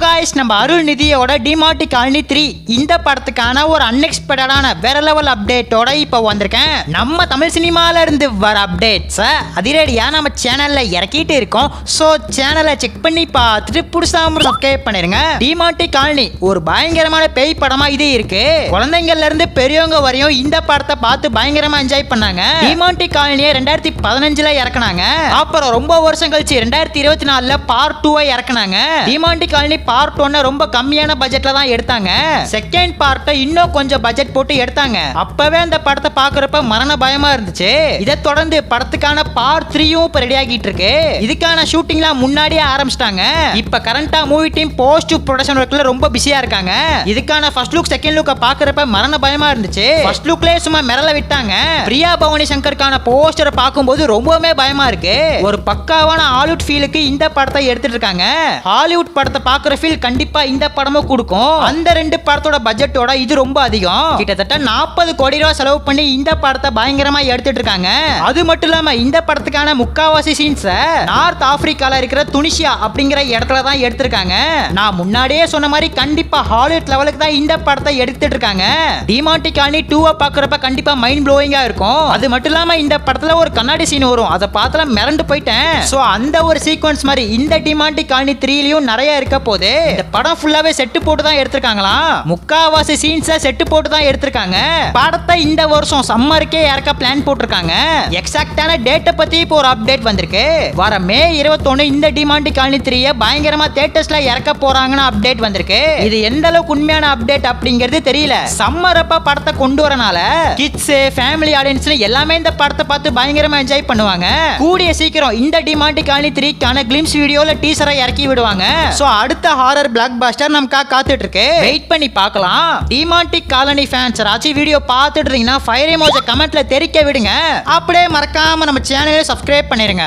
Guys நம்ம அருள்நிதியோட டிமார்டி colony 3 இந்த படத்துக்கான ஒரு அன்எக்ஸ்பெக்டடான வேற லெவல் அப்டேட்டோட இப்போ வந்திருக்கேன். நம்ம தமிழ் சினிமால இருந்து வர அப்டேட்ஸ் அதிரடியா நம்ம சேனல்ல இறக்கிட்டு இருக்கோம். சோ சேனலை செக் பண்ணி பார்த்துட்டு புதுசாக சப்ஸ்கிரைப் பண்ணிருங்க. டிமார்டி காலனி ஒரு பயங்கரமான பேய் படமா இது இருக்கு. குழந்தைங்கள்ல இருந்து பெரியவங்க வரையும் இந்த படத்தை பார்த்து பயங்கரமா என்ஜாய் பண்ணாங்க. டிமார்டி காலனியை 2015ல இறக்குனாங்க. அப்புறம் ரொம்ப வருஷம் கழிச்சு 2024ல பார்ட் 2 இறக்குனாங்க. டிமார்டி காலனி பார்ட் 1 ரொம்ப கம்மியான பட்ஜெட்ல தான் எடுத்தாங்க. செகண்ட் பார்ட்டை இன்னும் கொஞ்சம் பட்ஜெட் போட்டு எடுத்தாங்க. அப்பவே அந்த படத்தை பார்க்கறப்ப மரண பயமா இருந்துச்சு. இதை தொடர்ந்து படத்துக்கான பார்ட் 3யும் இப்ப ரெடி ஆகிட்டு இருக்கு. இதுக்கான ஷூட்டிங்லாம் முன்னாடியே ஆரம்பிச்சிட்டாங்க. இப்ப கரண்டா மூவி டீம் போஸ்ட் ப்ரொடக்ஷன் ஒர்க்ல ரொம்ப பிஸியா இருக்காங்க. இதுக்கான ஃபர்ஸ்ட் லுக் செகண்ட் லுக்க பார்க்கறப்ப மரண பயமா இருந்துச்சு. ஃபர்ஸ்ட் லுக்லயே சும்மா மிரள விட்டாங்க. பிரியா பவானி சங்கருக்கான போஸ்டரை பார்க்கும்போது ரொம்பவே பயமா இருக்கு. ஒரு பக்காவான ஹாலிவுட் ஃபீலுக்கு இந்த படத்தை எடுத்துட்டு இருக்காங்க. ஹாலிவுட் படத்தை பார்க்குற ஃபீல் கண்டிப்பா இந்த படமும் கொடுக்கும். அந்த ரெண்டு படத்தோட பட்ஜெட்டோட இது ரொம்ப அதிகம். கிட்டத்தட்ட 40 கோடி ரூபாய் செலவு பண்ணி இந்த படத்தை பயங்கரமா எடுத்துட்டு இருக்காங்க. அது மட்டும் இல்லாம இந்த படத்துக்கான முக்காவாசி சீன்ஸ் நார்த் ஆப்பிரிக்கால இருக்கிற துனிசியா அப்படிங்கிற இடத்துல தான் எடுத்திருக்காங்க. நான் முன்னாடியே சொன்ன மாதிரி கண்டிப்பா ஹாலிவுட் லெவலுக்கு தான் இந்த படத்தை எடுத்துட்டு இருக்காங்க. டிமார்டி காலனி 2 பார்க்கறப்ப கண்டிப்பா மைண்ட் ப்ளோயிங்கா இருக்கும். அது மட்டும் இல்லாம இந்த படத்துல ஒரு கண்ணாடி சீன் வரும். அதை பார்த்தா மிரண்டு போயிட்டேன். சோ அந்த ஒரு சீக்வன்ஸ் மாதிரி இந்த டிமார்டி காலனி 3லயும் நிறைய இருக்க போது. இந்த படம் ஃபுல்லாவே செட்டு போட்டு தான் எடுத்திருக்காங்களாம். முக்காவாசி சீன்ஸை செட்டு போட்டு தான் எடுத்திருக்காங்க. படத்தை இந்த வருஷம் சம்மருக்கே இறக்க பிளான் போட்டிருக்காங்க. எக்ஸாக்டான டேட்டை பத்தி இப்போ ஒரு அப்டேட் வந்திருக்கு. வர மே 21 இந்த டிமார்டி காலனி 3 பயங்கரமா தியேட்டர்ஸ்ல இறக்க போறாங்கன்னு அப்டேட் வந்திருக்கு. இது எந்த அளவுக்கு உண்மையான அப்டேட் அப்படிங்கிறது தெரியல. சம்மர் அப்ப படத்தை கொண்டு வரனால கிட்ஸ் ஃபேமிலி ஆடியன்ஸ் எல்லாமே இந்த படத்தை பார்த்து பயங்கரமா என்ஜாய் பண்ணுவாங்க. கூடிய சீக்கிரம் இந்த டிமார்டி காலனி 3க்கான கிளிம்ஸ் வீடியோல டீசரை இறக்கி விடுவாங்க. சோ அடுத்த ஹாரர் பிளாக் பஸ்டர் நமக்கு காத்துட்டு இருக்கு. வெயிட் பண்ணி பார்க்கலாம். டிமார்டி காலனி ஃபேன்ஸ் ராச்சி வீடியோ பார்த்துட்டு இருந்தீங்கன்னா ஃபயர் எமோஜி கமெண்ட்ல தெரிவிக்க விடுங்க. அப்படியே மறக்காம நம்ம சேனலை சப்ஸ்கிரைப் பண்ணிருங்க.